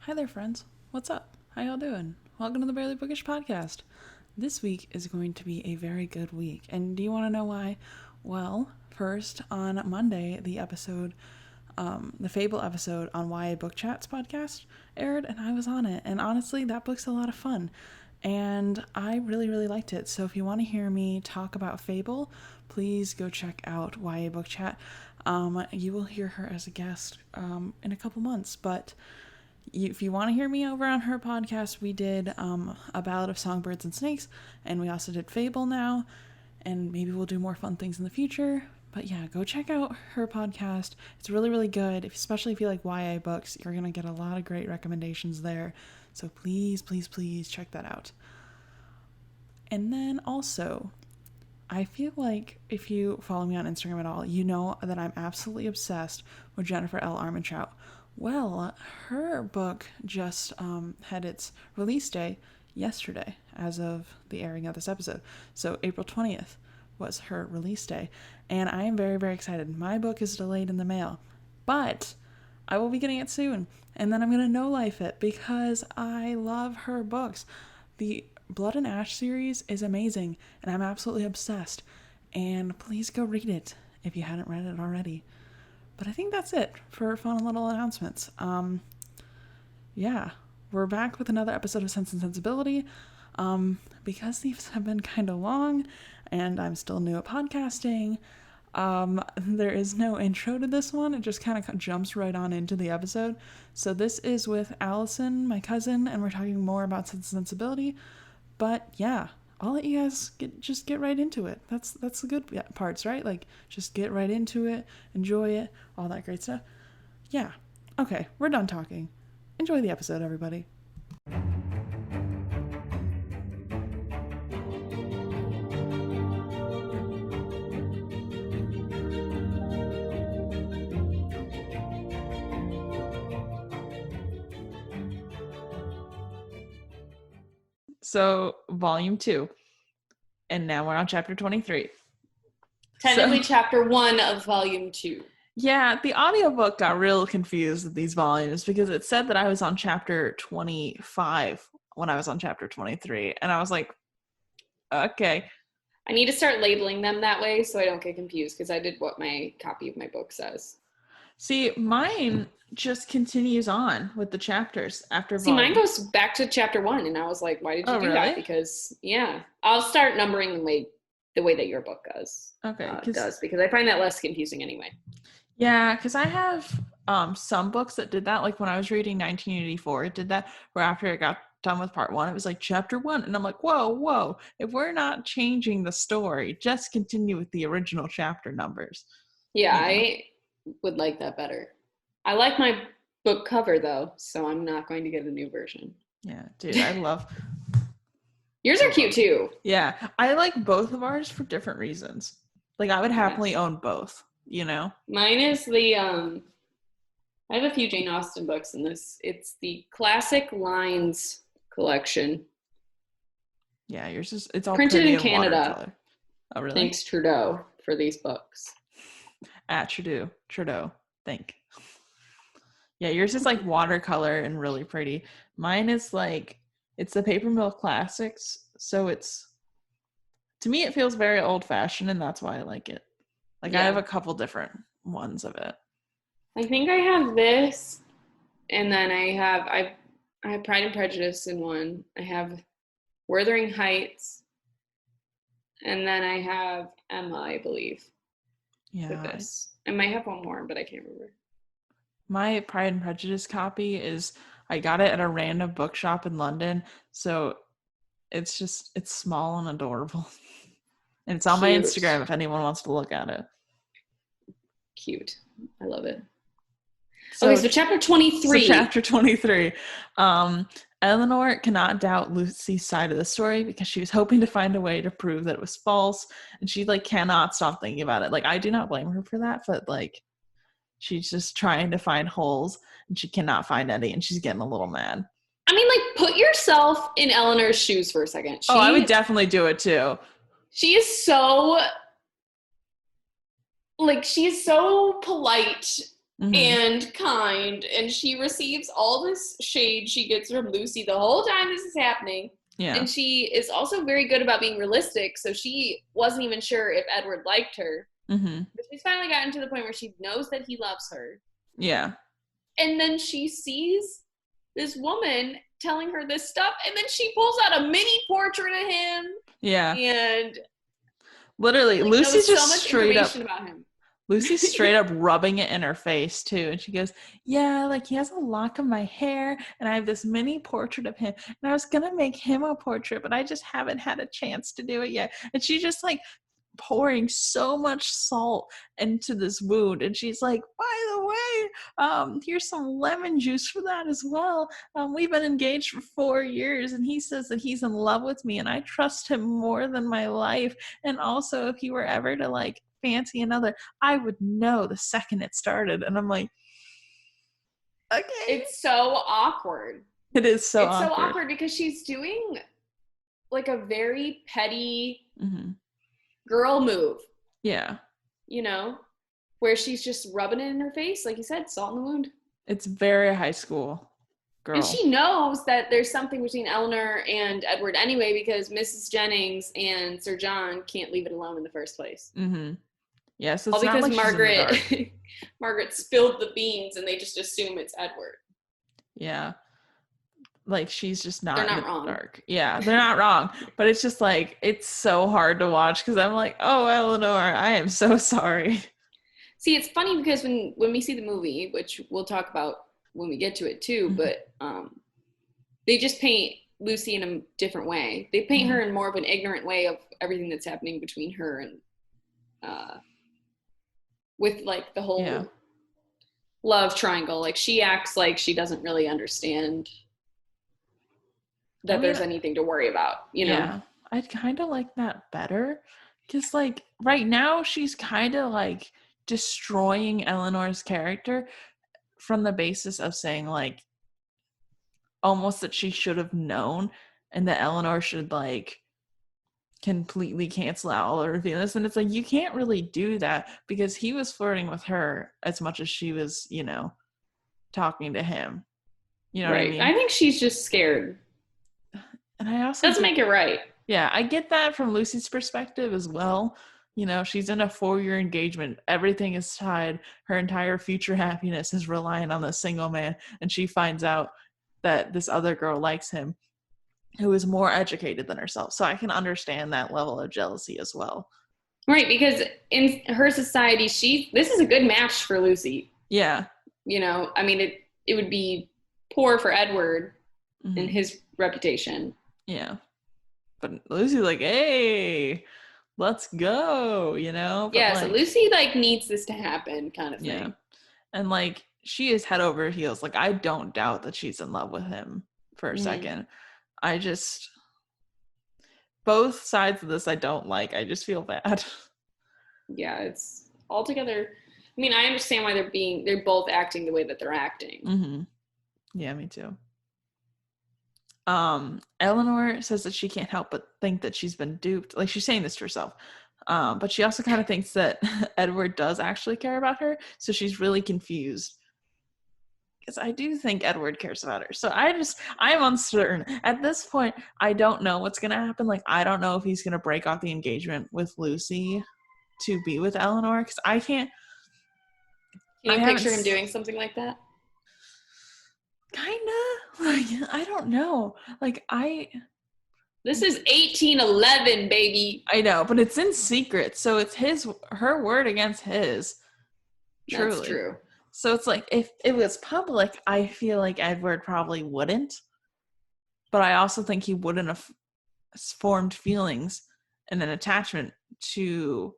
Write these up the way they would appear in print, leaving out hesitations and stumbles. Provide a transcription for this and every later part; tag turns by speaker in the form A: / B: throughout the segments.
A: Hi there, friends. What's up? How y'all doing? Welcome to the Barely Bookish podcast. This week is going to be a very good week. And do you want to know why? Well, first, on Monday, the Fable episode on YA Book Chats podcast aired, and I was on it. And honestly, that book's a lot of fun. And I really, really liked it. So if you want to hear me talk about Fable, please go check out YA Book Chat. You will hear her as a guest in a couple months, but if you want to hear me over on her podcast, we did A Ballad of Songbirds and Snakes, and we also did Fable now, and maybe we'll do more fun things in the future. But yeah, go check out her podcast. It's really, really good, especially if you like YA books. You're going to get a lot of great recommendations there. So please, please, please check that out. And then also, I feel like if you follow me on Instagram at all, you know that I'm absolutely obsessed with Jennifer L. Armentrout. Well, her book just had its release day yesterday as of the airing of this episode. So April 20th was her release day. And I am very, very excited. My book is delayed in the mail, but I will be getting it soon. And then I'm going to no-life it because I love her books. The Blood and Ash series is amazing, and I'm absolutely obsessed. And please go read it if you hadn't read it already. But I think that's it for fun little announcements. Yeah, we're back with another episode of Sense and Sensibility. Because these have been kind of long, and I'm still new at podcasting, there is no intro to this one. It just kind of jumps right on into the episode. So this is with Allison, my cousin, and we're talking more about Sense and Sensibility. But yeah, I'll let you guys get right into it. That's the good parts, right? Like, just get right into it, enjoy it, all that great stuff. Yeah. Okay, we're done talking. Enjoy the episode, everybody. So, volume 2. And now we're on chapter 23.
B: Technically chapter 1 of volume 2.
A: Yeah, the audiobook got real confused with these volumes because it said that I was on chapter 25 when I was on chapter 23. And I was like, okay.
B: I need to start labeling them that way so I don't get confused because I did what my copy of my book says.
A: See, mine just continues on with the chapters after
B: mine goes back to chapter 1, and I was like, why did you do that? Because, yeah, I'll start numbering the way that your book does.
A: Okay.
B: Because I find that less confusing anyway.
A: Yeah, because I have some books that did that. Like when I was reading 1984, it did that, where after it got done with part 1, it was like chapter 1. And I'm like, whoa, if we're not changing the story, just continue with the original chapter numbers.
B: Yeah, I would like that better. I like my book cover though, so I'm not going to get a new version.
A: Yeah, dude, I love
B: yours are cute too.
A: Yeah, I like both of ours for different reasons. Like I would happily own both, you know.
B: Mine is the I have a few Jane Austen books in this. It's the Classic Lines collection.
A: Yeah, yours is it's all
B: printed in Canada.
A: Oh, really?
B: Thanks Trudeau for these books.
A: At Trudeau. Thank. Yeah, yours is like watercolor and really pretty. Mine is like, it's the Paper Mill Classics, so it's, to me it feels very old-fashioned, and that's why I like it. Like, I have a couple different ones of it.
B: I think I have this, and then I have Pride and Prejudice in one. I have Wuthering Heights, and then I have Emma, I believe.
A: Yeah.
B: With this. I might have one more, but I can't remember.
A: My Pride and Prejudice copy is, I got it at a random bookshop in London, so it's small and adorable. And it's on my Instagram if anyone wants to look at it.
B: Cute. I love it. So chapter 23.
A: Chapter 23. Eleanor cannot doubt Lucy's side of the story because she was hoping to find a way to prove that it was false, and she cannot stop thinking about it. Like, I do not blame her for that, but she's just trying to find holes and she cannot find any, and she's getting a little mad.
B: I mean, put yourself in Eleanor's shoes for a second.
A: I would definitely do it too.
B: She is so polite and kind, and she receives all this shade she gets from Lucy the whole time this is happening.
A: Yeah.
B: And she is also very good about being realistic, so she wasn't even sure if Edward liked her. But she's finally gotten to the point where she knows that he loves her.
A: Yeah.
B: And then she sees this woman telling her this stuff, and then she pulls out a mini portrait of him.
A: Yeah.
B: And
A: literally,
B: like,
A: Lucy's just
B: so much
A: straight up
B: about him.
A: Lucy's straight up rubbing it in her face too, and she goes, yeah, like he has a lock of my hair and I have this mini portrait of him, and I was gonna make him a portrait, but I just haven't had a chance to do it yet. And she's just like pouring so much salt into this wound, and she's like, by the way, here's some lemon juice for that as well. We've been engaged for 4 years, and he says that he's in love with me and I trust him more than my life, and also if he were ever to like fancy another, I would know the second it started. And I'm like, okay.
B: It's so awkward.
A: It is so
B: it's
A: awkward.
B: so awkward because she's doing like a very petty girl move.
A: Yeah.
B: You know, where she's just rubbing it in her face, like you said, salt in the wound.
A: It's very high school girl.
B: And she knows that there's something between Eleanor and Edward anyway, because Mrs. Jennings and Sir John can't leave it alone in the first place.
A: Yeah, so it's
B: all
A: not
B: because
A: like
B: Margaret spilled the beans and they just assume it's Edward.
A: Yeah. Like she's just not,
B: they're not
A: in
B: wrong.
A: The dark. Yeah, they're not wrong. But it's just like, it's so hard to watch because I'm like, oh, Eleanor, I am so sorry.
B: See, it's funny because when we see the movie, which we'll talk about when we get to it too, but they just paint Lucy in a different way. They paint her in more of an ignorant way of everything that's happening between her and with like the whole love triangle. Like she acts like she doesn't really understand that there's anything to worry about, you know?
A: Yeah, I'd kind of like that better because like right now she's kind of like destroying Eleanor's character from the basis of saying like almost that she should have known and that Eleanor should like completely cancel out all her feelings. And it's like, you can't really do that because he was flirting with her as much as she was, you know, talking to him. You know what I mean?
B: I think she's just scared.
A: And I also
B: doesn't make it right.
A: Yeah, I get that from Lucy's perspective as well. You know, she's in a 4-year engagement. Everything is tied. Her entire future happiness is relying on this single man. And she finds out that this other girl likes him who is more educated than herself. So I can understand that level of jealousy as well.
B: Right, because in her society, this is a good match for Lucy.
A: Yeah.
B: You know, I mean, it would be poor for Edward and his reputation.
A: Yeah. But Lucy's like, hey, let's go, you know? But
B: so Lucy like needs this to happen kind of thing. Yeah.
A: And like she is head over heels. Like I don't doubt that she's in love with him for a second. I just, both sides of this I don't like. I just feel bad. Yeah,
B: it's altogether, I mean, I understand why they're both acting the way that they're acting.
A: Yeah, me too. Eleanor says that she can't help but think that she's been duped. Like she's saying this to herself. But she also kind of thinks that Edward does actually care about her. So she's really confused. Because I do think Edward cares about her. So I'm uncertain. At this point, I don't know what's going to happen. Like, I don't know if he's going to break off the engagement with Lucy to be with Eleanor. Because I can't.
B: Can you picture him doing something like that?
A: Kinda. Like, I don't know. Like,
B: This is 1811, baby.
A: I know, but it's in secret. So it's her word against his. Truly.
B: That's true.
A: So it's like, if it was public, I feel like Edward probably wouldn't. But I also think he wouldn't have formed feelings and an attachment to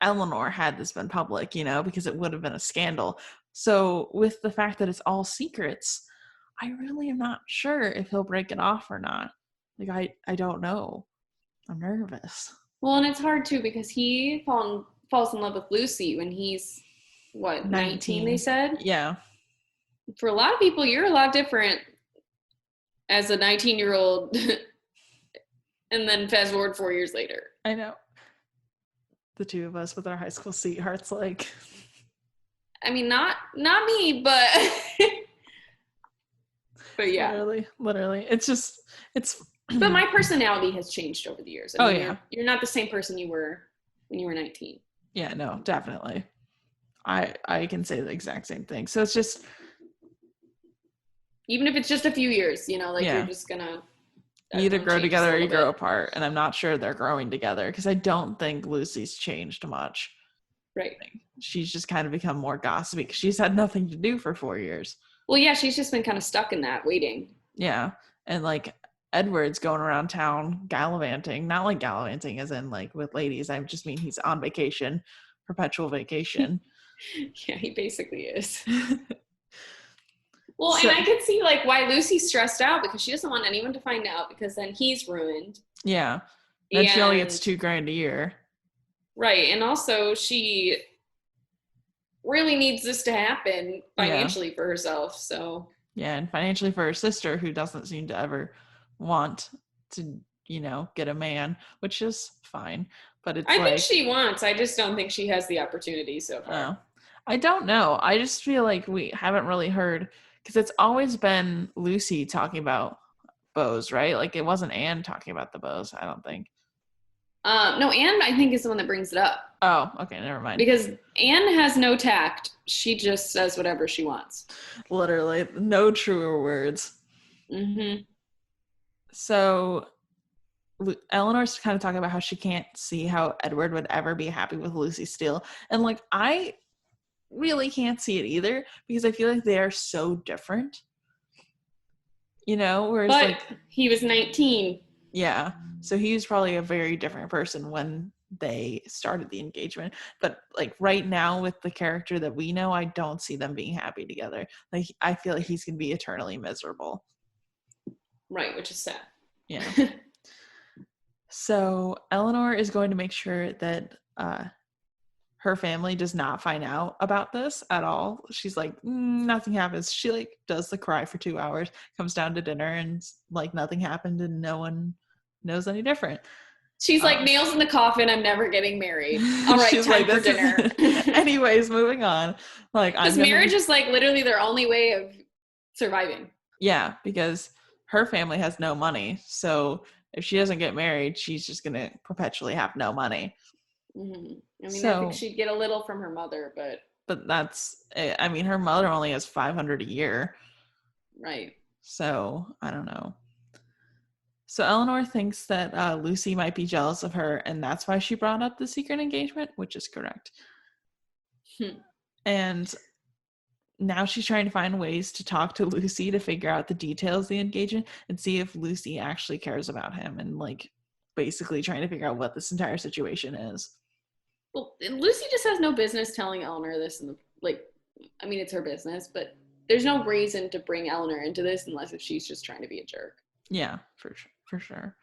A: Eleanor had this been public, you know, because it would have been a scandal. So with the fact that it's all secrets, I really am not sure if he'll break it off or not. Like, I don't know. I'm nervous.
B: Well, and it's hard too because he falls in love with Lucy when he's, what, 19 they said?
A: Yeah.
B: For a lot of people, you're a lot different as a 19-year-old and then fast forward 4 years later.
A: I know. The two of us with our high school sweethearts, like...
B: I mean, not me, but but yeah.
A: Literally. It's just, it's.
B: But my personality has changed over the years. I
A: Oh
B: mean,
A: yeah.
B: you're not the same person you were when you were 19.
A: Yeah, no, definitely. I can say the exact same thing. So it's just,
B: Even if it's just a few years, like you're
A: yeah,
B: just gonna,
A: you either
B: everyone
A: grow
B: changes a
A: together or you
B: little
A: grow
B: bit.
A: apart. And I'm not sure they're growing together because I don't think Lucy's changed much.
B: Right.
A: She's just kind of become more gossipy because she's had nothing to do for 4 years.
B: Well, yeah, she's just been kind of stuck in that, waiting.
A: Yeah. And like Edward's going around town gallivanting, not like gallivanting as in like with ladies. I just mean he's on vacation, perpetual vacation.
B: Yeah, he basically is. Well,
A: So,
B: and I could see like why Lucy's stressed out because she doesn't want anyone to find out because then he's ruined.
A: yeah. Then she only gets
B: And
A: $2,000 a year.
B: right, and also she really needs this to happen
A: Yeah.
B: financially for herself. So
A: Yeah, and financially for her sister, who doesn't seem to ever want to, get a man, which is fine. But it's
B: I think
A: like,
B: she wants. I just don't think she has the opportunity so far.
A: oh, I don't know. I just feel like we haven't really heard because it's always been Lucy talking about bows, right? Like it wasn't Anne talking about the bows, I don't think.
B: No, Anne, I think, is the one that brings it up
A: Oh, okay, never mind.
B: because Anne has no tact. She just says whatever she wants.
A: Literally, no truer words.
B: Mm-hmm.
A: So Eleanor's kind of talking about how she can't see how Edward would ever be happy with Lucy Steele. And like, I really can't see it either because I feel like they are so different. Whereas
B: But
A: like,
B: he was 19.
A: yeah. So he was probably a very different person when they started the engagement. But like right now with the character that we know, I don't see them being happy together. Like I feel like he's gonna be eternally miserable.
B: Right, which is sad.
A: Yeah. So Eleanor is going to make sure that her family does not find out about this at all. She's like, nothing happens. She like does the cry for 2 hours, comes down to dinner, and like nothing happened, and no one knows any different.
B: She's like, nails in the coffin. I'm never getting married. All right,
A: she's
B: time
A: like,
B: for dinner.
A: Anyways, moving on. Like,
B: because marriage is like literally their only way of surviving.
A: Yeah, because her family has no money, so if she doesn't get married, she's just gonna perpetually have no money.
B: Mm-hmm. I mean, I think she'd get a little from her mother,
A: but that's, I mean, her mother only has $500 a year,
B: right?
A: So I don't know. So Eleanor thinks that Lucy might be jealous of her, and that's why she brought up the secret engagement, which is correct. And now she's trying to find ways to talk to Lucy to figure out the details of the engagement and see if Lucy actually cares about him, and like basically trying to figure out what this entire situation is.
B: Well, Lucy just has no business telling Eleanor this, I mean, it's her business, but there's no reason to bring Eleanor into this unless if she's just trying to be a jerk.
A: Yeah, for sure.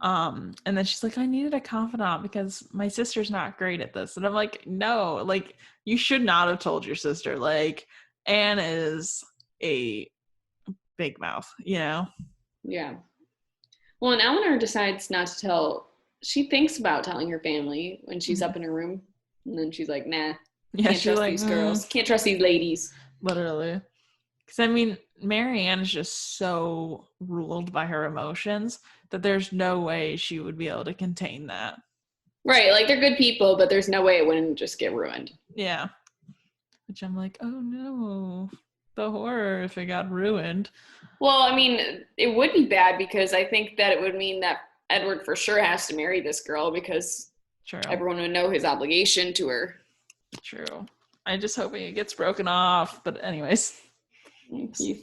A: And then she's like, I needed a confidant because my sister's not great at this. And I'm like, no, like you should not have told your sister. Like Anne is a big mouth,
B: Yeah. Well, and Eleanor decides not to tell. She thinks about telling her family when she's up in her room. And then she's like, nah, can't trust these girls. Can't trust these ladies.
A: Literally. Because I mean, Marianne is just so ruled by her emotions that there's no way she would be able to contain that.
B: Right, like they're good people, but there's no way it wouldn't just get ruined.
A: Yeah. Which I'm like, oh no, the horror if it got ruined.
B: Well, I mean, it would be bad because I think that it would mean that Edward for sure has to marry this girl because everyone would know his obligation to her.
A: True. I'm just hoping it gets broken off. But anyways.
B: Thank you.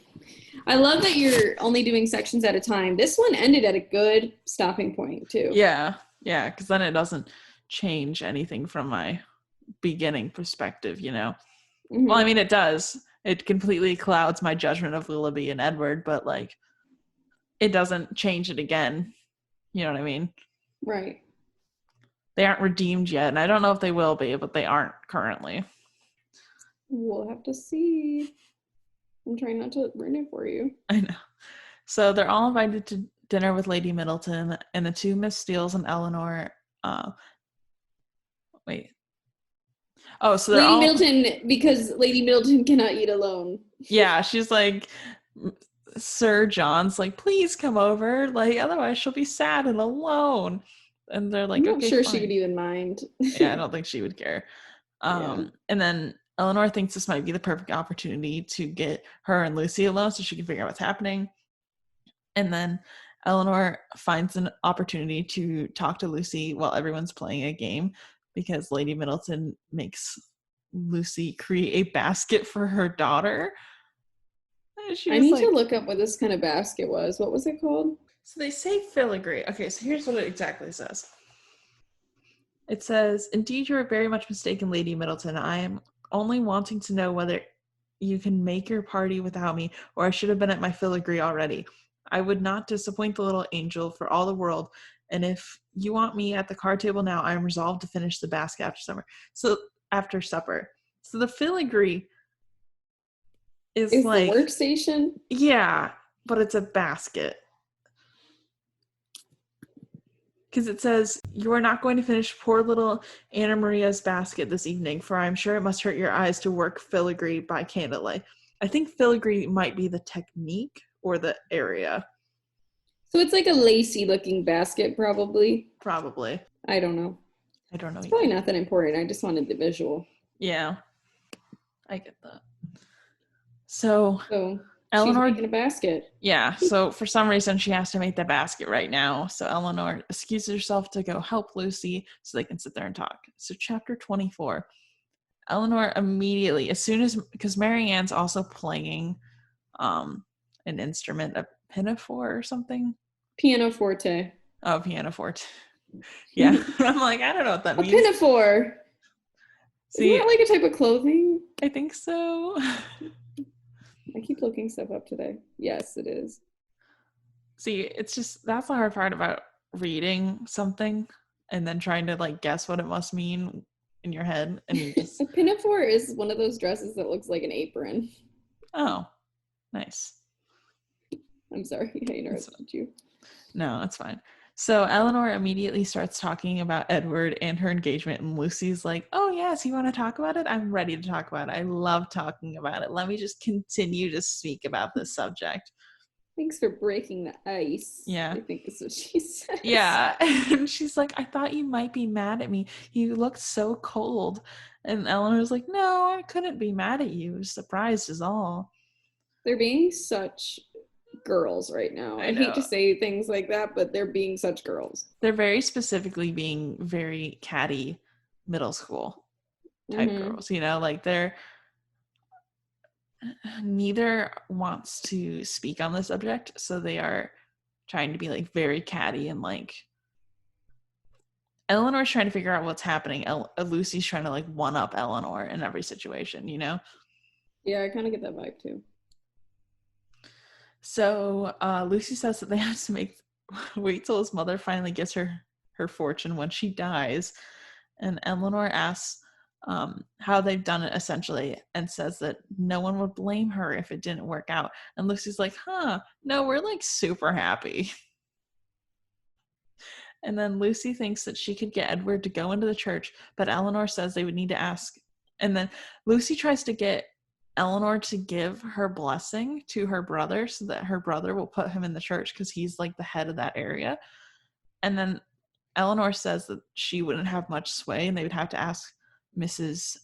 B: I love that you're only doing sections at a time. This one ended at a good stopping point too.
A: Yeah, because then it doesn't change anything from my beginning perspective, Mm-hmm. Well, I mean, it does. It completely clouds my judgment of Willoughby and Edward, but like, it doesn't change it again. You know what I mean?
B: Right.
A: They aren't redeemed yet, and I don't know if they will be, but they aren't currently.
B: We'll have to see. I'm trying not to ruin it for you.
A: I know. So they're all invited to dinner with Lady Middleton, and the two Miss Steeles and Eleanor. Oh, so they're
B: Lady
A: all
B: Middleton, because Lady Middleton cannot eat alone.
A: yeah, she's like Sir John's like, please come over, like otherwise she'll be sad and alone. And they're
B: I'm
A: like,
B: not
A: okay,
B: sure she would
A: fine.
B: even mind.
A: Yeah, I don't think she would care.
B: Yeah.
A: And then Eleanor thinks this might be the perfect opportunity to get her and Lucy alone so she can figure out what's happening. And then Eleanor finds an opportunity to talk to Lucy while everyone's playing a game because Lady Middleton makes Lucy create a basket for her daughter. And she
B: I
A: was
B: need to
A: like,
B: look up what this kind of basket was. What was it called?
A: so they say filigree. Okay, so here's what it exactly says. It says, indeed, you are very much mistaken, Lady Middleton. I am only wanting to know whether you can make your party without me, or I should have been at my filigree already. I would not disappoint the little angel for all the world, and if you want me at the card table now, I am resolved to finish the basket after supper. So the filigree is
B: Is the
A: like,
B: workstation?
A: yeah, but it's a basket. Because it says, you are not going to finish poor little Anna Maria's basket this evening, for I am sure it must hurt your eyes to work filigree by candlelight. I think filigree might be the technique or the area.
B: So it's like a lacy looking basket, probably.
A: Probably.
B: I don't know.
A: I don't know
B: It's
A: either.
B: probably not that important. I just wanted the visual.
A: Yeah, I get that. So
B: She's
A: Eleanor,
B: making a basket.
A: yeah, so for some reason she has to make the basket right now. So Eleanor excuses herself to go help Lucy so they can sit there and talk. So chapter 24. Eleanor immediately, as soon as, because Marianne's also playing an instrument, a pinafore or something.
B: Pianoforte.
A: Oh, pianoforte. Yeah. I'm like, I don't know what that
B: A
A: means.
B: pinafore. Isn't
A: See,
B: that like a type of clothing?
A: I think so.
B: I keep looking stuff up today. Yes, it is.
A: See, it's just, that's the hard part about reading something and then trying to like guess what it must mean in your head. And you just,
B: A pinafore is one of those dresses that looks like an apron.
A: oh, nice.
B: I'm sorry, I interrupted you.
A: No, it's fine. So Eleanor immediately starts talking about Edward and her engagement, and Lucy's like, oh, yes, you want to talk about it? I'm ready to talk about it. I love talking about it. Let me just continue to speak about this subject.
B: Thanks for breaking the ice.
A: Yeah.
B: I think is what she says.
A: Yeah. And she's like, I thought you might be mad at me. You looked so cold. And Eleanor's like, no, I couldn't be mad at you. Surprised is all.
B: They're being such girls right now.
A: I
B: I hate
A: know.
B: to say things like that, but they're being such girls.
A: They're very specifically being very catty middle school type girls, you know, like they're neither wants to speak on the subject, so they are trying to be like very catty and like Eleanor's trying to figure out what's happening. Lucy's trying to like one up Eleanor in every situation, you know?
B: Yeah, I kind of get that vibe too.
A: So Lucy says that they have to wait till his mother finally gets her fortune when she dies. And Eleanor asks how they've done it essentially and says that no one would blame her if it didn't work out. And Lucy's like, no, we're like super happy. And then Lucy thinks that she could get Edward to go into the church, but Eleanor says they would need to ask. And then Lucy tries to get Eleanor to give her blessing to her brother so that her brother will put him in the church because he's like the head of that area. And then Eleanor says that she wouldn't have much sway and they would have to ask Mrs.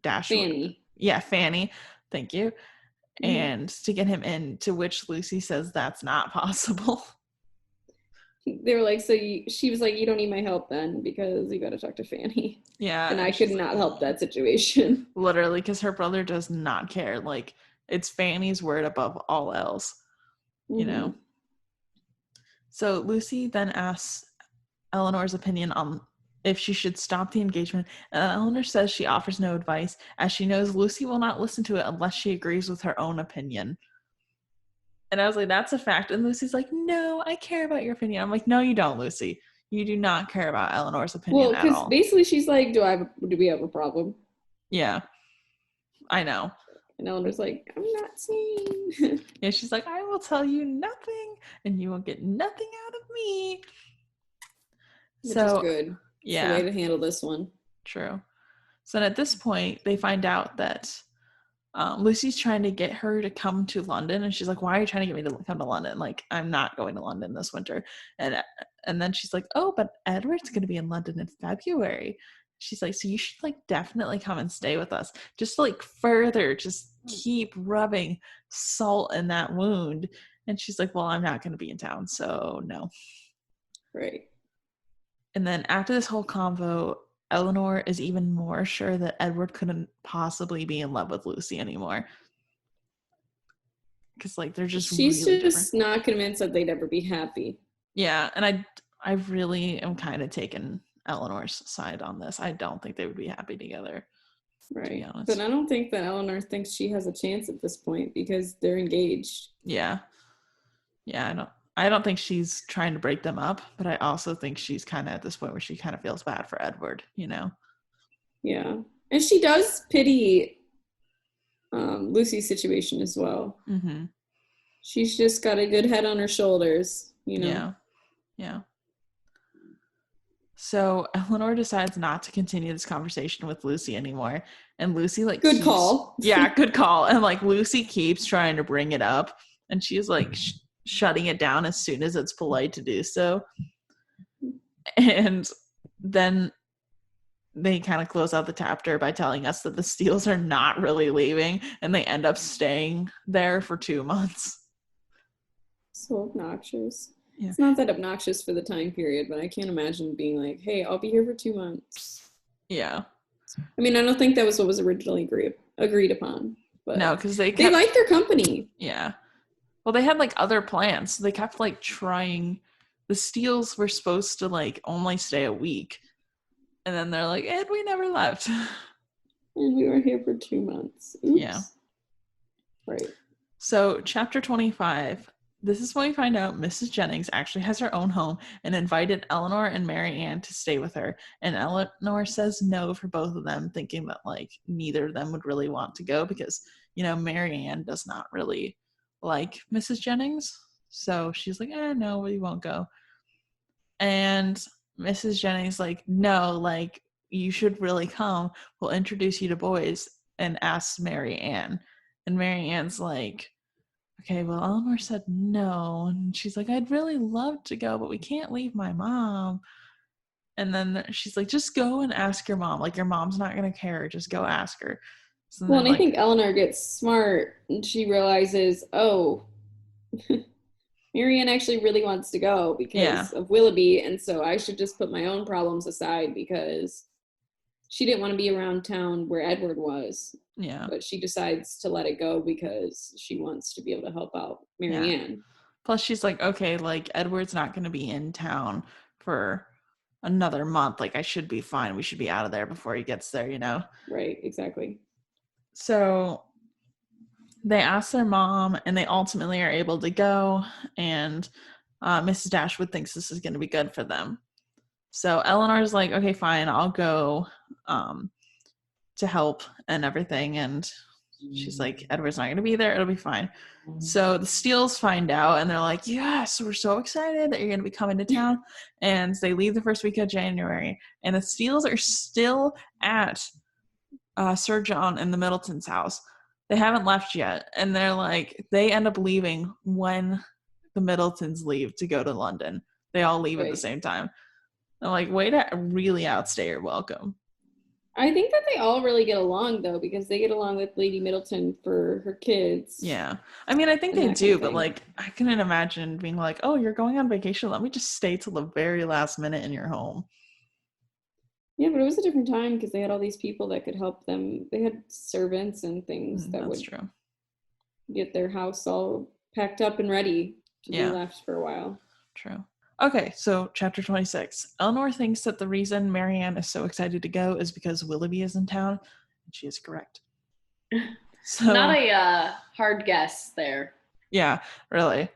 A: Dashwood.
B: Fanny.
A: Yeah, Fanny. Thank you. And to get him in, to which Lucy says that's not possible.
B: They were like, she was like, you don't need my help then because you got to talk to Fanny.
A: Yeah.
B: And I could not help that situation.
A: Literally, because her brother does not care. Like, it's Fanny's word above all else, you know? So Lucy then asks Eleanor's opinion on if she should stop the engagement, and Eleanor says she offers no advice, as she knows Lucy will not listen to it unless she agrees with her own opinion. And I was like, that's a fact. And Lucy's like, no, I care about your opinion. I'm like, no, you don't, Lucy. You do not care about Eleanor's opinion at all.
B: Well, because basically she's like, do we have a problem?
A: Yeah, I know.
B: And Eleanor's like, I'm not saying.
A: Yeah, she's like, I will tell you nothing, and you will get nothing out of me.
B: Which is good.
A: Yeah.
B: It's the way to handle this one.
A: True. So then at this point, they find out that Lucy's trying to get her to come to London, and she's like, "Why are you trying to get me to come to London? Like, I'm not going to London this winter." And then she's like, "Oh, but Edward's going to be in London in February." She's like, "So you should like definitely come and stay with us, just to, like further, just keep rubbing salt in that wound." And she's like, "Well, I'm not going to be in town, so no."
B: Right.
A: And then after this whole convo, Eleanor is even more sure that Edward couldn't possibly be in love with Lucy anymore. Because like they're just
B: She's
A: really different.
B: just not convinced that they'd ever be happy.
A: Yeah, and I really am kind of taking Eleanor's side on this. I don't think they would be happy together, to be
B: Right. But
A: honest.
B: I don't think that Eleanor thinks she has a chance at this point because they're engaged.
A: Yeah. Yeah, I don't think she's trying to break them up, but I also think she's kind of at this point where she kind of feels bad for Edward, you know?
B: Yeah. And she does pity Lucy's situation as well.
A: Mm-hmm.
B: She's just got a good head on her shoulders, you know?
A: Yeah. Yeah. So Eleanor decides not to continue this conversation with Lucy anymore. And Lucy like
B: Good
A: keeps
B: call.
A: Yeah, good call. And like Lucy keeps trying to bring it up, and she's like shutting it down as soon as it's polite to do so. And then they kind of close out the chapter by telling us that the Steeles are not really leaving, and they end up staying there for 2 months.
B: So obnoxious.
A: Yeah.
B: It's not that obnoxious for the time period, but I can't imagine being like, hey, I'll be here for 2 months.
A: Yeah.
B: I mean, I don't think that was what was originally agreed upon. But
A: No, because they
B: like their company.
A: Yeah. Well, they had like other plans. So they kept like trying. The Steeles were supposed to like only stay a week. And then they're like, and we never left.
B: And we were here for 2 months. Oops.
A: Yeah.
B: Right.
A: So, chapter 25. This is when we find out Mrs. Jennings actually has her own home and invited Eleanor and Mary Ann to stay with her. And Eleanor says no for both of them, thinking that like neither of them would really want to go because, you know, Mary Ann does not really like Mrs. Jennings. So she's like, no, we won't go. And Mrs. Jennings like, no, like you should really come. We'll introduce you to boys, and asks Mary Ann. And Mary Ann's like, okay, well, Eleanor said no. And she's like, I'd really love to go, but we can't leave my mom. And then she's like, just go and ask your mom. Like, your mom's not going to care. Just go ask her. So
B: Well, and I
A: like,
B: think Eleanor gets smart and she realizes, oh, Marianne actually really wants to go because of Willoughby. And so I should just put my own problems aside because she didn't want to be around town where Edward was.
A: Yeah.
B: But she decides to let it go because she wants to be able to help out Marianne.
A: Yeah. Plus, she's like, okay, like Edward's not going to be in town for another month. Like, I should be fine. We should be out of there before he gets there, you know?
B: Right, exactly.
A: So they ask their mom, and they ultimately are able to go. And Mrs. Dashwood thinks this is going to be good for them. So Eleanor's like, okay, fine, I'll go to help and everything. And she's like, Edward's not going to be there. It'll be fine. So the Steeles find out, and they're like, yes, we're so excited that you're going to be coming to town. And they leave the first week of January. And the Steeles are still at Sir John and the Middletons' house. They haven't left yet. And they're like, they end up leaving when the Middletons leave to go to London. They all leave at the same time. I'm like, way to really outstay your welcome.
B: I think that they all really get along, though, because they get along with Lady Middleton for her kids.
A: Yeah. I mean, I think they do, but like, I couldn't imagine being like, oh, you're going on vacation. Let me just stay till the very last minute in your home.
B: Yeah, but it was a different time because they had all these people that could help them. They had servants and things that would
A: true.
B: Get their house all packed up and ready to be left for a while.
A: True. Okay, so chapter 26. Eleanor thinks that the reason Marianne is so excited to go is because Willoughby is in town, and she is correct.
C: So not a hard guess there.
A: Yeah, really.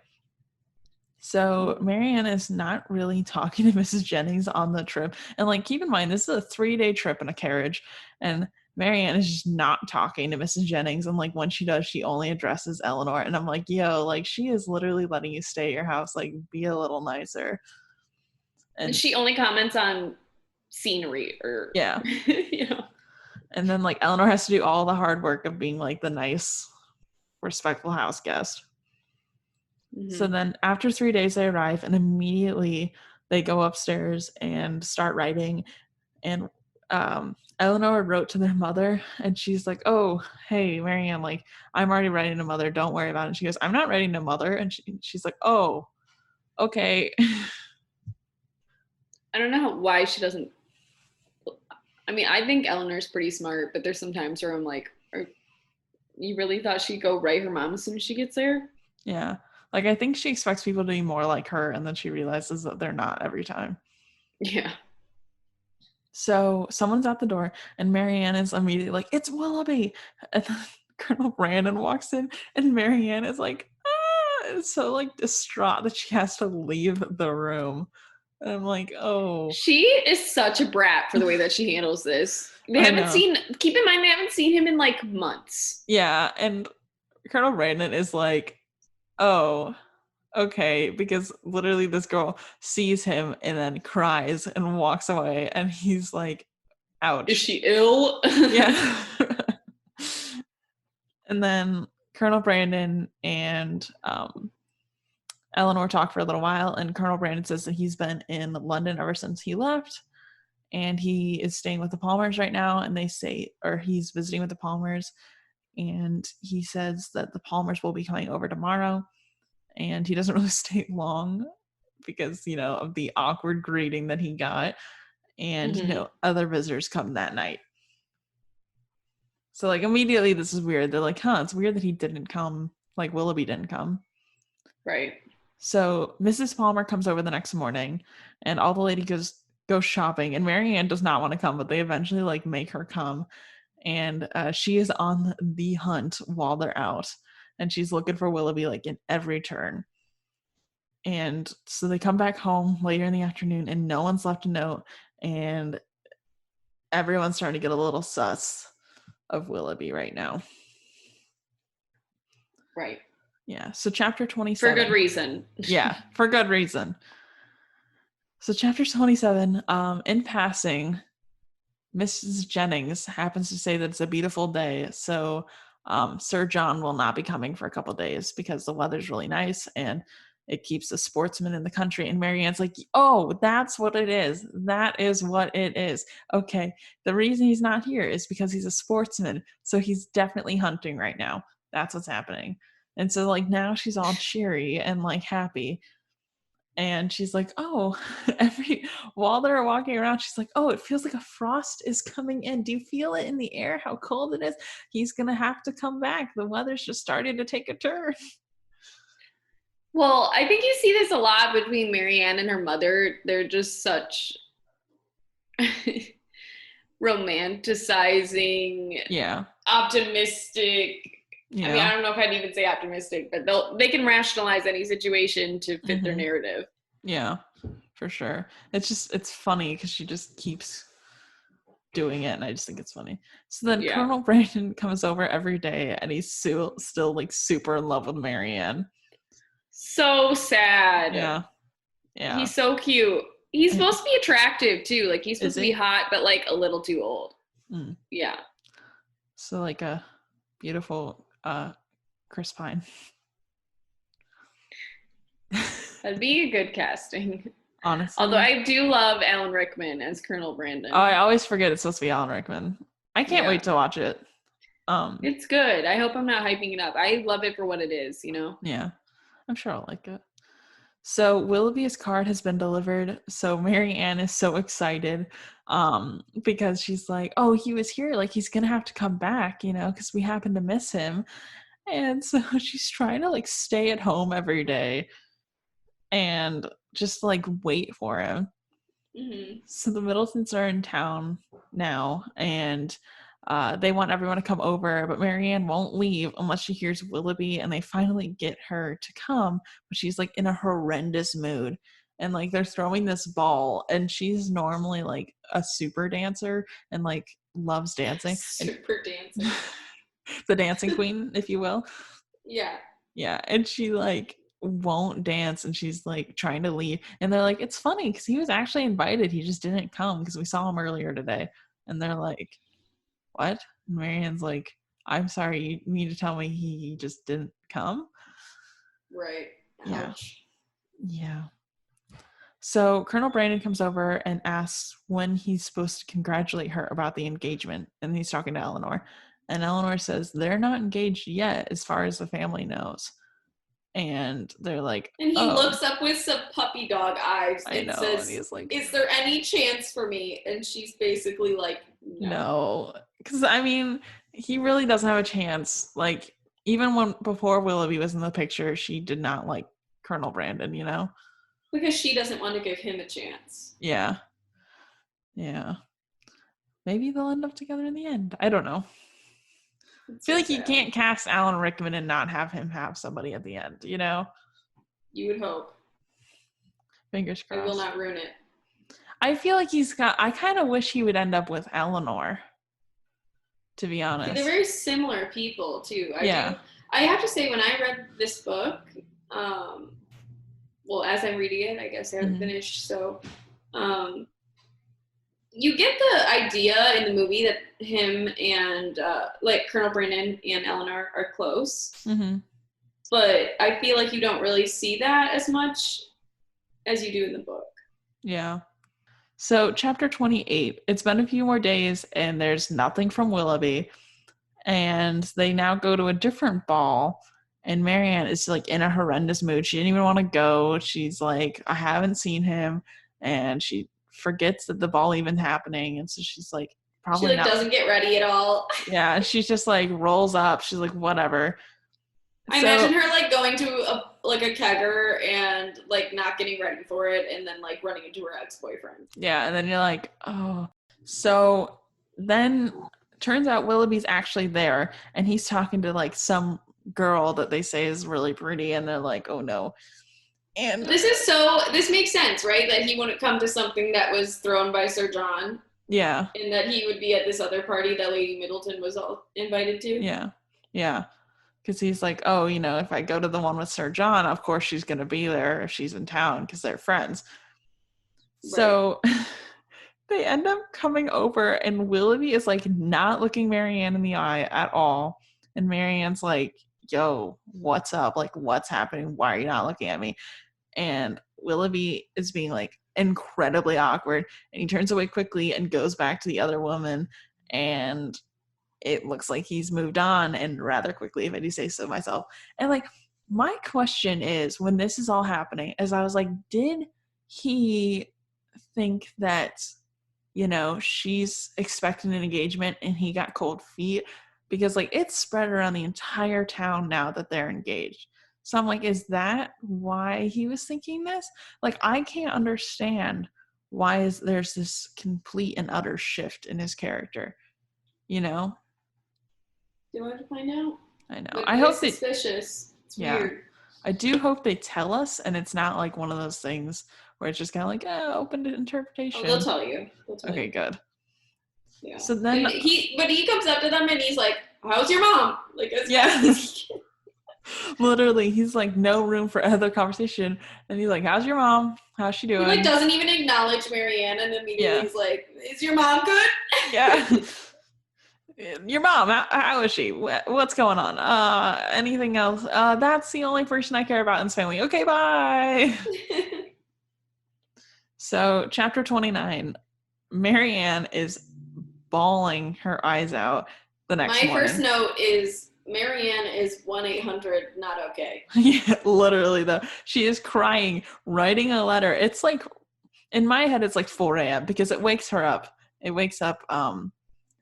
A: So Marianne is not really talking to Mrs. Jennings on the trip. And like, keep in mind, this is a 3-day trip in a carriage, and Marianne is just not talking to Mrs. Jennings. And like, when she does, she only addresses Eleanor. And I'm like, yo, like, she is literally letting you stay at your house. Like, be a little nicer.
C: And she only comments on scenery or,
A: yeah.
C: you know.
A: And then like Eleanor has to do all the hard work of being like the nice, respectful house guest. So then after 3 days they arrive, and immediately they go upstairs and start writing. And Eleanor wrote to their mother, and she's like, oh, hey, Marianne, like, I'm already writing to mother. Don't worry about it. And she goes, I'm not writing to mother. And she's like, oh, okay.
B: I don't know why she doesn't. I mean, I think Eleanor's pretty smart, but there's some times where I'm like, you really thought she'd go write her mom as soon as she gets there?
A: Yeah. Like, I think she expects people to be more like her, and then she realizes that they're not every time.
B: Yeah.
A: So someone's at the door, and Marianne is immediately like, it's Willoughby. And then Colonel Brandon walks in, and Marianne is like, ah, so like distraught that she has to leave the room. And I'm like, oh.
B: She is such a brat for the way that she handles this. Keep in mind, they haven't seen him in like months.
A: Yeah, and Colonel Brandon is like, oh, okay, because literally this girl sees him and then cries and walks away, and he's like, ouch.
B: Is she ill?
A: Yeah. And then Colonel Brandon and Eleanor talk for a little while, and Colonel Brandon says that he's been in London ever since he left, and he is staying with the Palmers right now, and he's visiting with the Palmers, and he says that the Palmers will be coming over tomorrow, and he doesn't really stay long because, of the awkward greeting that he got, and no other visitors come that night. So, like, immediately this is weird. They're like, it's weird that he didn't come, like Willoughby didn't come.
B: Right.
A: So Mrs. Palmer comes over the next morning, and all the ladies go shopping, and Marianne does not want to come, but they eventually like make her come, and she is on the hunt while they're out, and she's looking for Willoughby like in every turn. And so they come back home later in the afternoon, and no one's left a note, and everyone's starting to get a little sus of Willoughby right now.
B: Right.
A: Yeah. So chapter 27.
B: For good reason.
A: Yeah, for good reason. So chapter 27, in passing, Mrs. Jennings happens to say that it's a beautiful day, so Sir John will not be coming for a couple days because the weather's really nice and it keeps the sportsmen in the country. And Marianne's like, oh, that's what it is. That is what it is. Okay, the reason he's not here is because he's a sportsman, so he's definitely hunting right now. That's what's happening. And so like now she's all cheery and like happy. And she's like, oh, while they're walking around, she's like, oh, it feels like a frost is coming in. Do you feel it in the air? How cold it is? He's going to have to come back. The weather's just starting to take a turn.
B: Well, I think you see this a lot between Marianne and her mother. They're just such romanticizing, optimistic. Yeah. I mean, I don't know if I'd even say optimistic, but they can rationalize any situation to fit their narrative.
A: Yeah, for sure. It's funny because she just keeps doing it, and I just think it's funny. So then Colonel Brandon comes over every day, and he's still like super in love with Marianne.
B: So sad.
A: Yeah.
B: He's so cute. He's supposed to be attractive too. Like he's supposed to be hot, but like a little too old. Yeah.
A: So like a beautiful Chris Pine.
B: That'd be a good casting.
A: Honestly.
B: Although I do love Alan Rickman as Colonel Brandon.
A: Oh, I always forget it's supposed to be Alan Rickman. I can't wait to watch it.
B: It's good. I hope I'm not hyping it up. I love it for what it is,
A: Yeah. I'm sure I'll like it. So Willoughby's card has been delivered. So Marianne is so excited because she's like, oh, he was here. Like, he's going to have to come back, because we happen to miss him. And so she's trying to, like, stay at home every day and just, like, wait for him. So the Middletons are in town now, and they want everyone to come over, but Marianne won't leave unless she hears Willoughby, and they finally get her to come, but she's like in a horrendous mood, and like they're throwing this ball, and she's normally like a super dancer and like loves dancing.
B: Super dancer.
A: The dancing queen, if you will.
B: Yeah,
A: and she like won't dance, and she's like trying to leave, and they're like, it's funny because he was actually invited, he just didn't come because we saw him earlier today. And they're like, what? And Marianne's like, I'm sorry, you need to tell me he just didn't come?
B: Right. Ouch.
A: Yeah. So Colonel Brandon comes over and asks when he's supposed to congratulate her about the engagement. And he's talking to Eleanor. And Eleanor says they're not engaged yet, as far as the family knows. And they're like,
B: and he
A: oh.
B: looks up with some puppy dog eyes and says,
A: and he's like,
B: is there any chance for me? And she's basically like,
A: no. Because, I mean, he really doesn't have a chance. Like, even before Willoughby was in the picture, she did not like Colonel Brandon, you know?
B: Because she doesn't want to give him a chance.
A: Yeah. Maybe they'll end up together in the end. I don't know. I feel like you can't cast Alan Rickman and not have him have somebody at the end, you know?
B: You would hope.
A: Fingers crossed.
B: I will not ruin it.
A: I feel like I kind of wish he would end up with Eleanor, to be honest.
B: They're very similar people, too. I have to say, when I read this book, well, as I'm reading it, I guess I haven't finished, so you get the idea in the movie that him and like Colonel Brandon and Eleanor are close, but I feel like you don't really see that as much as you do in the book.
A: Yeah. So chapter 28, it's been a few more days and there's nothing from Willoughby, and they now go to a different ball, and Marianne is like in a horrendous mood. She didn't even want to go. She's like, I haven't seen him, and she forgets that the ball even happening, and so she's like, probably
B: she doesn't get ready at all.
A: Yeah, she's just like rolls up. She's like, whatever.
B: I imagine her like going to a kegger and like not getting ready for it, and then like running into her ex-boyfriend.
A: Yeah, and then you're like, oh. So then turns out Willoughby's actually there, and he's talking to like some girl that they say is really pretty, and they're like, oh no. And
B: this makes sense, right? That he wouldn't come to something that was thrown by Sir John.
A: Yeah.
B: And that he would be at this other party that Lady Middleton was all invited to.
A: Yeah. Because he's like, oh, you know, if I go to the one with Sir John, of course she's going to be there if she's in town because they're friends. Right. So they end up coming over, and Willoughby is like not looking Marianne in the eye at all. And Marianne's like, yo, what's up? Like, what's happening? Why are you not looking at me? And Willoughby is being like incredibly awkward, and he turns away quickly and goes back to the other woman, and it looks like he's moved on, and rather quickly, if I do say so myself. And like, my question is, when this is all happening, as I was like, did he think that, you know, she's expecting an engagement and he got cold feet? Because like, it's spread around the entire town now that they're engaged. So I'm like, is that why he was thinking this? Like, I can't understand why there's this complete and utter shift in his character, you know?
B: Do you want to find out?
A: I know.
B: Like,
A: I hope
B: suspicious. It's weird.
A: I do hope they tell us, and it's not like one of those things where it's just kind of like, open to interpretation.
B: Oh, they'll tell you.
A: Okay, good.
B: Yeah.
A: So then
B: he comes up to them and he's like, how's your mom? Like,
A: literally, he's like, no room for other conversation, and he's like, how's your mom? How's she doing?
B: He like doesn't even acknowledge Marianne, and immediately he's like, is your mom good?
A: Yeah. Your mom, how is she? What's going on? Anything else? That's the only person I care about in this family. Okay, bye. So chapter 29, Marianne is bawling her eyes out the next morning.
B: My first note is Marianne is 1-800 not okay.
A: Yeah, literally though. She is crying, writing a letter. It's like, in my head, it's like 4 a.m. because it wakes her up. It wakes up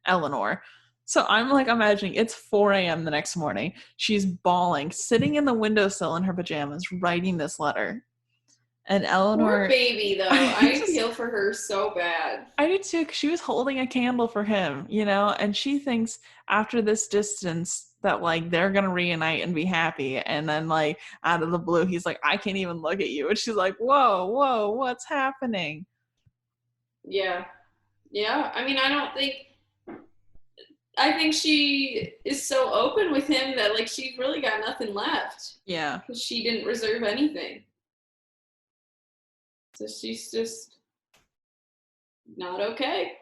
A: Eleanor. So I'm like imagining it's 4 a.m. the next morning. She's bawling, sitting in the windowsill in her pajamas, writing this letter. And Eleanor...
B: Poor baby, though. I feel for her so bad.
A: I do too, because she was holding a candle for him, you know? And she thinks after this distance that, like, they're going to reunite and be happy. And then, like, out of the blue, he's like, I can't even look at you. And she's like, whoa, what's happening?
B: Yeah. I mean, I think she is so open with him that, like, she's really got nothing left.
A: Yeah.
B: Because she didn't reserve anything. So she's just not okay.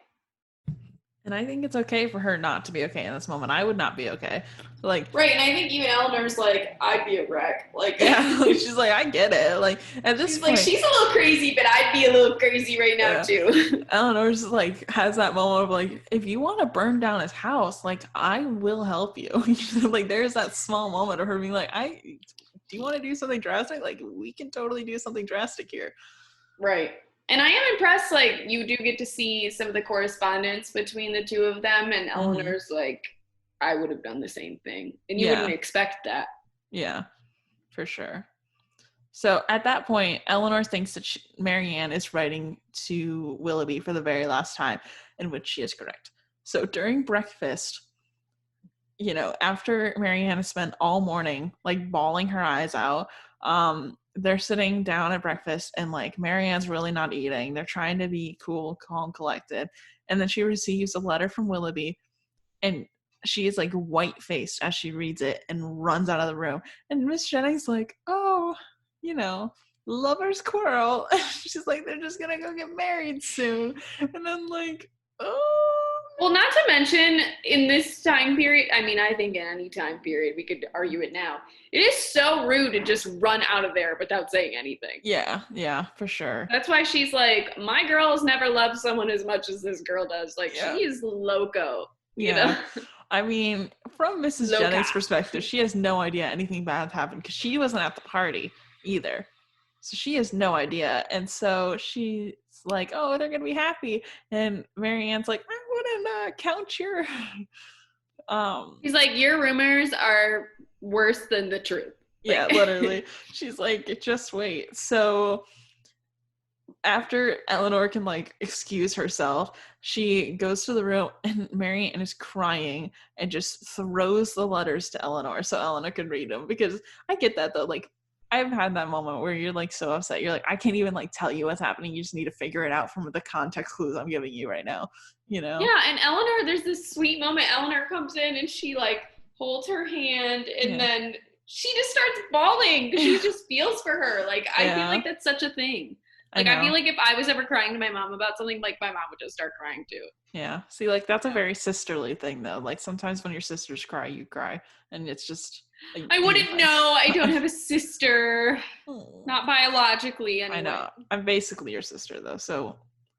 A: And I think it's okay for her not to be okay in this moment. I would not be okay. Like,
B: right, and I think even Eleanor's like, I'd be a wreck. Like,
A: yeah, she's like, I get it. Like, at this
B: she's like,
A: point,
B: she's a little crazy, but I'd be a little crazy right now
A: yeah,
B: too.
A: Eleanor's like has that moment of like, if you want to burn down his house, like I will help you. Like there's that small moment of her being like, do you want to do something drastic? Like we can totally do something drastic here.
B: Right. And I am impressed, like, you do get to see some of the correspondence between the two of them, and
A: Mm-hmm.
B: Eleanor's like, I would have done the same thing. And you wouldn't
A: Yeah,
B: expect that.
A: yeah, for sure. So at that point, Eleanor thinks that Marianne is writing to Willoughby for the very last time, in which she is correct. So during breakfast, after Marianne has spent all morning like bawling her eyes out, they're sitting down at breakfast and like Marianne's really not eating. They're trying to be cool, calm, collected. And then she receives a letter from Willoughby and she is like white faced as she reads it and runs out of the room. And Miss Jennings like, oh, lovers quarrel. She's like, they're just gonna go get married soon. And I'm like, oh.
B: Well, not to mention in this time period, I mean, I think in any time period, we could argue it now. It is so rude to just run out of there without saying anything.
A: Yeah, for sure.
B: That's why she's like, my girl has never loved someone as much as this girl does. Like,
A: Yeah.
B: she is loco,
A: Yeah. I mean, from Mrs.
B: Loca.
A: Jennings' perspective, she has no idea anything bad happened because she wasn't at the party either. So she has no idea. And so she's like, oh, they're going to be happy. And Marianne's like, I wouldn't count your...
B: She's like, your rumors are worse than the truth.
A: Yeah, literally. She's like, just wait. So after Eleanor can like excuse herself, she goes to the room and Marianne is crying and just throws the letters to Eleanor so Eleanor can read them. Because I get that though, like I've had that moment where you're like so upset, you're like, I can't even like tell you what's happening. You just need to figure it out from the context clues I'm giving you right now,
B: Yeah, and Eleanor, there's this sweet moment. Eleanor comes in and she like holds her hand and then she just starts bawling because she just feels for her. Like I feel like that's such a thing. Like I feel like if I was ever crying to my mom about something, like my mom would just start crying too.
A: Yeah. See, like that's a very sisterly thing though. Like sometimes when your sisters cry, you cry. And it's just
B: I wouldn't know. I don't have a sister. Not biologically anyway.
A: I know. I'm basically your sister though. So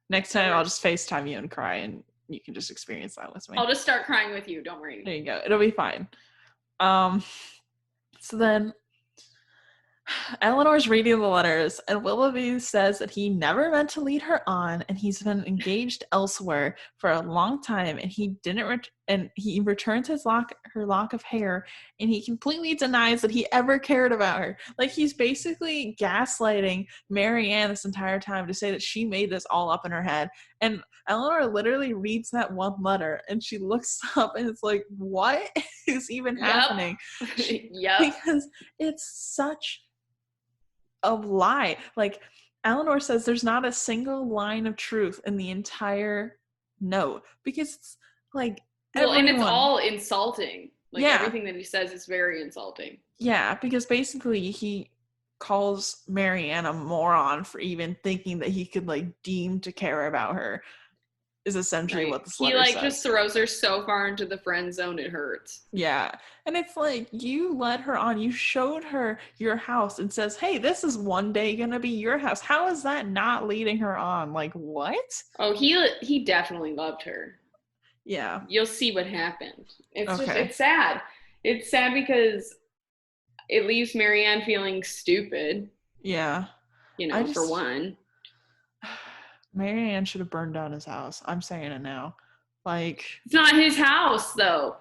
A: next time I'll just FaceTime you and cry and you can just experience that with me.
B: I'll just start crying with you. Don't worry.
A: There you go. It'll be fine. So then Eleanor's reading the letters, and Willoughby says that he never meant to lead her on, and he's been engaged elsewhere for a long time, and he didn't. And he returns her lock of hair, and he completely denies that he ever cared about her. Like he's basically gaslighting Marianne this entire time to say that she made this all up in her head. And Eleanor literally reads that one letter, and she looks up, and it's like, what is even happening? Because it's such a lie. Like Eleanor says there's not a single line of truth in the entire note because it's like
B: and it's all insulting. Like everything that he says is very insulting.
A: Yeah, because basically he calls Marianne a moron for even thinking that he could like deem to care about her. Is essentially what this letter says. He
B: just throws her so far into the friend zone it hurts.
A: Yeah. And it's like you led her on. You showed her your house and says, hey, this is one day gonna be your house. How is that not leading her on? Like what?
B: Oh, he definitely loved her.
A: Yeah.
B: You'll see what happened. It's sad. It's sad because it leaves Marianne feeling stupid.
A: Yeah.
B: For one.
A: Marianne should have burned down his house. I'm saying it now. Like
B: it's not his house though.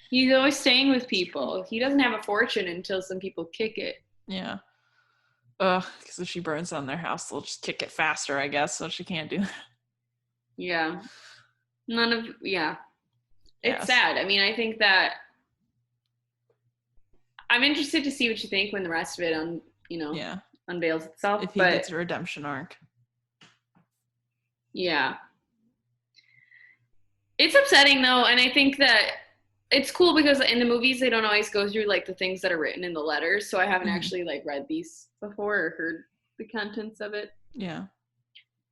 B: He's always staying with people. He doesn't have a fortune until some people kick it.
A: Yeah. Because if she burns down their house, they'll just kick it faster, I guess, so she can't do that.
B: Yeah. It's sad. I mean, I think that I'm interested to see what you think when the rest of it unveils itself.
A: If he gets a redemption arc.
B: Yeah. It's upsetting though, and I think that it's cool because in the movies they don't always go through like the things that are written in the letters, so I haven't actually like read these before or heard the contents of it.
A: Yeah.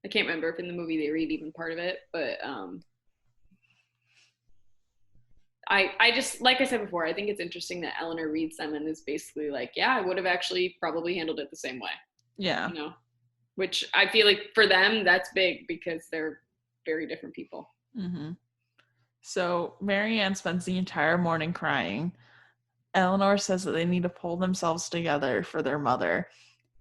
B: I can't remember if in the movie they read even part of it, but I just, like I said before, I think it's interesting that Eleanor reads them and is basically like, yeah, I would have actually probably handled it the same way.
A: Yeah.
B: You know, which I feel like for them, that's big because they're very different people.
A: Mm-hmm. So Marianne spends the entire morning crying. Eleanor says that they need to pull themselves together for their mother.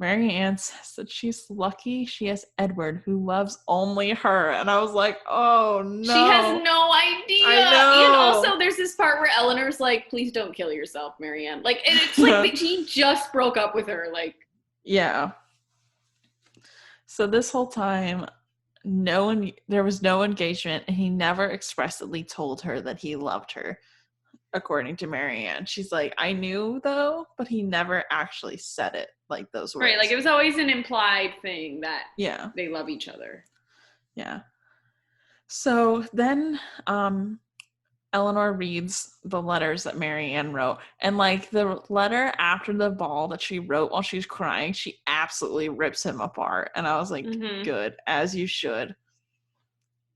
A: Marianne says that she's lucky she has Edward, who loves only her. And I was like, oh no.
B: She has no idea.
A: I know.
B: And also there's this part where Eleanor's like, please don't kill yourself, Marianne. Like, and it's like he just broke up with her. Like,
A: yeah. So this whole time, there was no engagement, and he never expressly told her that he loved her, according to Marianne. She's like, I knew though, but he never actually said it, like those words.
B: Right, like it was always an implied thing that
A: yeah,
B: they love each other.
A: Yeah. So then Eleanor reads the letters that Marianne wrote, and like the letter after the ball that she wrote while she's crying, she absolutely rips him apart. And I was like, good, as you should.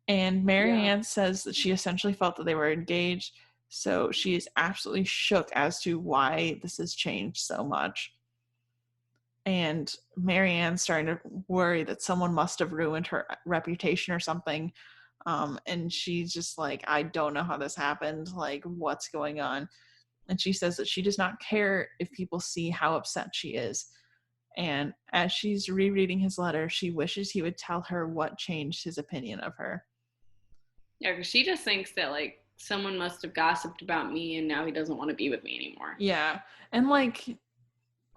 A: And Marianne says that she essentially felt that they were engaged, so she is absolutely shook as to why this has changed so much. And Marianne's starting to worry that someone must have ruined her reputation or something. And she's just like, I don't know how this happened. Like, what's going on? And she says that she does not care if people see how upset she is. And as she's rereading his letter, she wishes he would tell her what changed his opinion of her.
B: Yeah, because she just thinks that, like, someone must have gossiped about me and now he doesn't want to be with me anymore.
A: Yeah. And, like,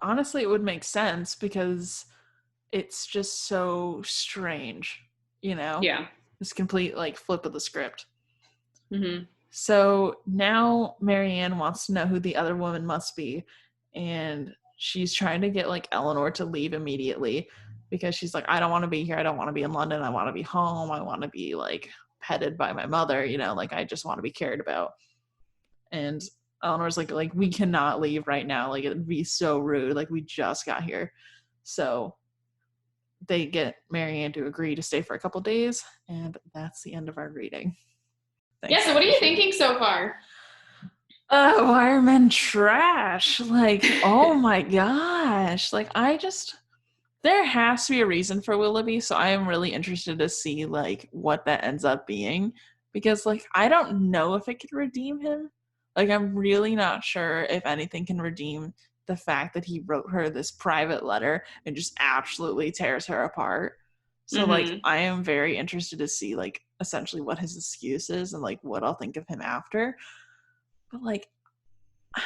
A: honestly, it would make sense because it's just so strange, you know?
B: Yeah.
A: This complete, like, flip of the script.
B: Mm-hmm.
A: So now Marianne wants to know who the other woman must be. And she's trying to get, like, Eleanor to leave immediately because she's like, I don't want to be here. I don't want to be in London. I want to be home. I want to be, like, petted by my mother, you know, like I just want to be cared about. And Eleanor's like we cannot leave right now, like it'd be so rude, like we just got here. So they get Marianne to agree to stay for a couple days, and that's the end of our reading.
B: Thanks, so what are you thinking so far?
A: Why are men trash? Like, oh my gosh, like there has to be a reason for Willoughby, so I am really interested to see, like, what that ends up being. Because, like, I don't know if it could redeem him. Like, I'm really not sure if anything can redeem the fact that he wrote her this private letter and just absolutely tears her apart. So, like, I am very interested to see, like, essentially what his excuse is and, like, what I'll think of him after. But, like, yeah.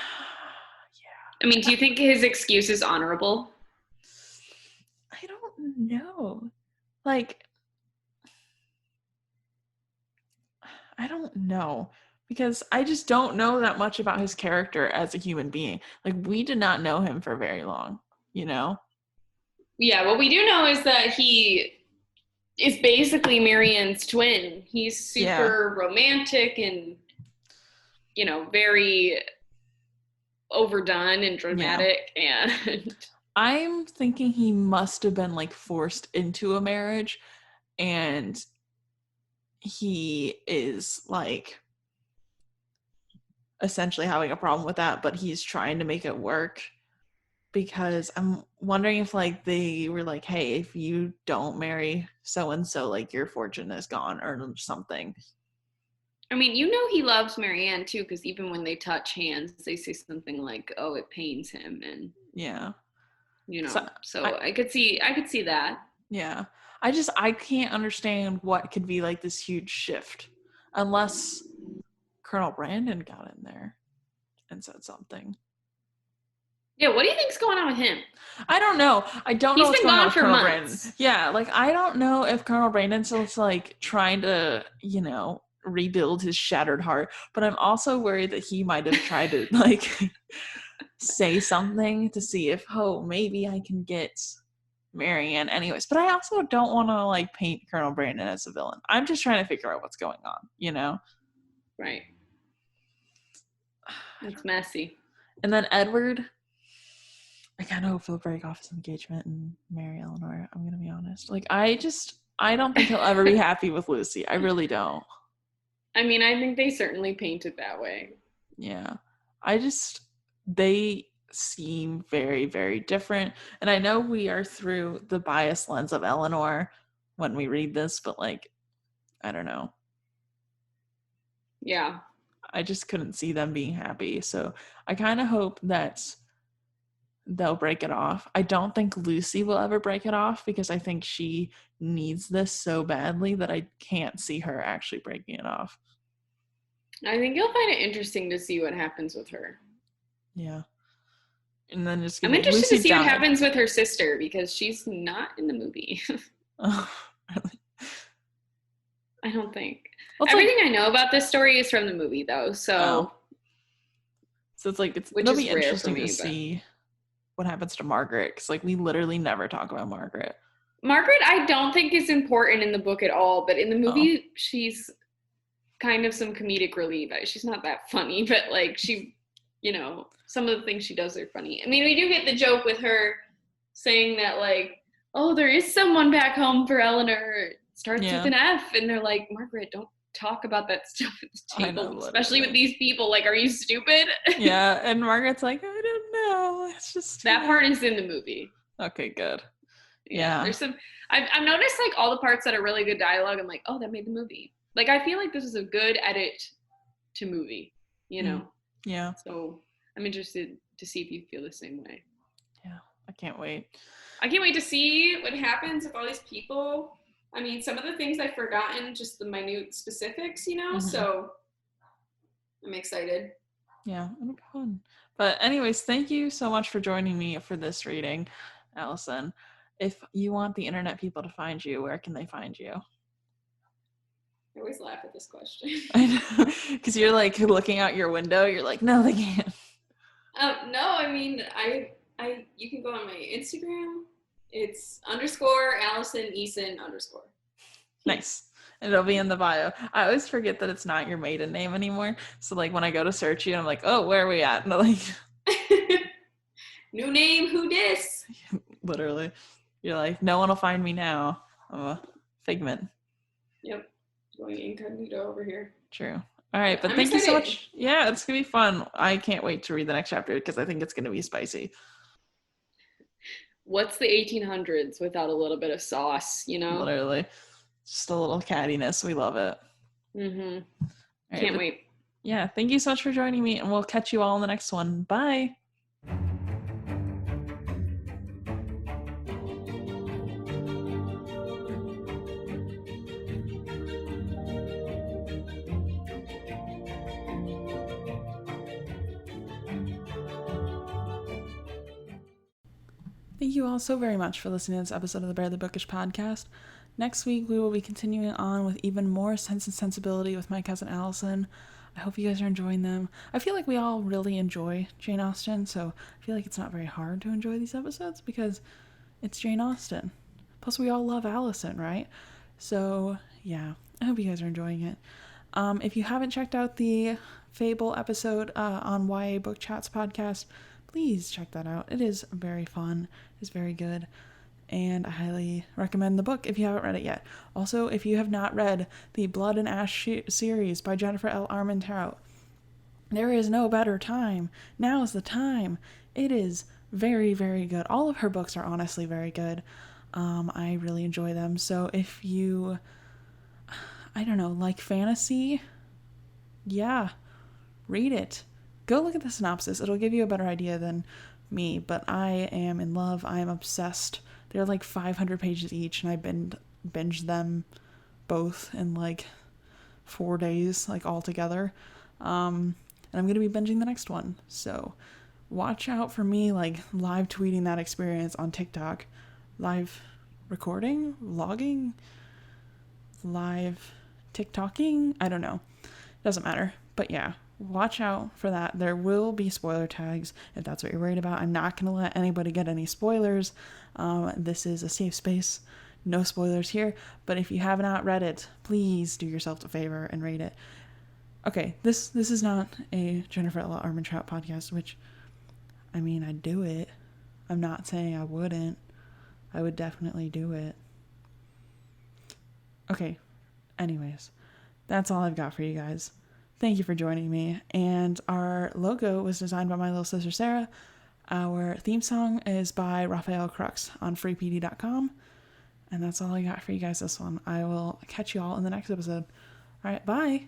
B: I mean, do you think his excuse is honorable?
A: I don't know. Like, I don't know. Because I just don't know that much about his character as a human being. Like, we did not know him for very long, you know?
B: Yeah, what we do know is that he is basically Marianne's twin. He's super romantic and, you know, very overdone and dramatic. And
A: I'm thinking he must have been, like, forced into a marriage, and he is, like, essentially having a problem with that, but he's trying to make it work. Because I'm wondering if, like, they were like, hey, if you don't marry so-and-so, like, your fortune is gone or something.
B: I mean, you know he loves Marianne, too, because even when they touch hands, they say something like, oh, it pains him. And, you know, so I could see that.
A: Yeah. I can't understand what could be, like, this huge shift. Unless Colonel Brandon got in there and said something.
B: Yeah, what do you think's going on with him?
A: I don't know. I don't know what's going on with Colonel
B: months.
A: Brandon. Yeah, like, I don't know if Colonel Brandon's still, like, trying to, you know, rebuild his shattered heart, but I'm also worried that he might have tried to, like, say something to see if, maybe I can get Marianne anyways. But I also don't want to, like, paint Colonel Brandon as a villain. I'm just trying to figure out what's going on, you know?
B: Right. It's messy.
A: And then Edward, I kind of hope he'll break off his engagement and marry Eleanor. I'm gonna be honest. Like, I don't think he'll ever be happy with Lucy. I really don't.
B: I mean, I think they certainly paint it that way.
A: Yeah. They seem very, very different. And I know we are through the biased lens of Eleanor when we read this, but like, I don't know.
B: Yeah.
A: I just couldn't see them being happy. So I kind of hope that they'll break it off. I don't think Lucy will ever break it off because I think she needs this so badly that I can't see her actually breaking it off.
B: I think you'll find it interesting to see what happens with her.
A: Yeah. And then just
B: I'm interested to see what happens with her sister because she's not in the movie.
A: Oh, really?
B: I don't think. Well, everything I know about this story is from the movie, though. So
A: it's like it'll be interesting to see what happens to Margaret because like we literally never talk about Margaret.
B: Margaret, I don't think is important in the book at all, but in the movie, she's kind of some comedic relief. She's not that funny, but like she, some of the things she does are funny. I mean, we do get the joke with her saying that like, oh, there is someone back home for Eleanor. It starts with an F, and they're like, Margaret, don't talk about that stuff at the table, especially with these people. Like, are you stupid?
A: Yeah, and Margaret's like, I don't know. It's just
B: that part is in the movie.
A: Okay, good.
B: Yeah. There's some. I've noticed like all the parts that are really good dialogue. I'm like, oh, that made the movie. Like, I feel like this is a good edit to movie.
A: Yeah.
B: So I'm interested to see if you feel the same way.
A: Yeah, I can't wait.
B: I can't wait to see what happens with all these people. I mean, some of the things I've forgotten, just the minute specifics, so I'm excited.
A: Yeah, it'll be fun. But anyways, thank you so much for joining me for this reading, Allison. If you want the internet people to find you, where can they find you?
B: I always laugh at this question.
A: I know, because you're like looking out your window. You're like, no, they can't.
B: No, I mean, you can go on my Instagram. It's _ Allison Eason _
A: Nice. And it'll be in the bio. I always forget that it's not your maiden name anymore. So like when I go to search you, I'm like, oh, where are we at? And like,
B: new name, who dis?
A: Literally. You're like, no one will find me now. I'm a figment.
B: Yep. Going incognito over here.
A: True. All right, but thank you so much. Yeah, it's going to be fun. I can't wait to read the next chapter because I think it's going to be spicy.
B: What's the 1800s without a little bit of sauce,
A: Literally. Just a little cattiness. We love it.
B: Mm-hmm. Right, can't wait.
A: Yeah, thank you so much for joining me, and we'll catch you all in the next one. Bye. Thank you all so very much for listening to this episode of the Barely Bookish podcast. Next week, we will be continuing on with even more Sense and Sensibility with my cousin Allison. I hope you guys are enjoying them. I feel like we all really enjoy Jane Austen, so I feel like it's not very hard to enjoy these episodes because it's Jane Austen. Plus, we all love Allison, right? So, yeah, I hope you guys are enjoying it. If you haven't checked out the Fable episode on YA Book Chats podcast, please check that out. It is very fun. It's very good. And I highly recommend the book if you haven't read it yet. Also, if you have not read the Blood and Ash series by Jennifer L. Armentrout, there is no better time. Now is the time. It is very, very good. All of her books are honestly very good. I really enjoy them. So if you, like fantasy, yeah, read it. Go look at the synopsis. It'll give you a better idea than me, but I am in love. I am obsessed. They're like 500 pages each, and I binged them both in like 4 days, like all together. And I'm going to be binging the next one. So watch out for me like live tweeting that experience on TikTok. Live recording, vlogging, live TikToking. I don't know. Doesn't matter. But yeah. Watch out for that. There will be spoiler tags if that's what you're worried about. I'm not going to let anybody get any spoilers. This is a safe space. No spoilers here. But if you have not read it, please do yourself a favor and read it. Okay, this is not a Jennifer L. Armentrout podcast, which, I mean, I'd do it. I'm not saying I wouldn't. I would definitely do it. Okay, anyways. that's all I've got for you guys. Thank you for joining me. And our logo was designed by my little sister Sarah. Our theme song is by Raphael Crux on freepd.com. And that's all I got for you guys this one. I will catch you all in the next episode. All right, bye.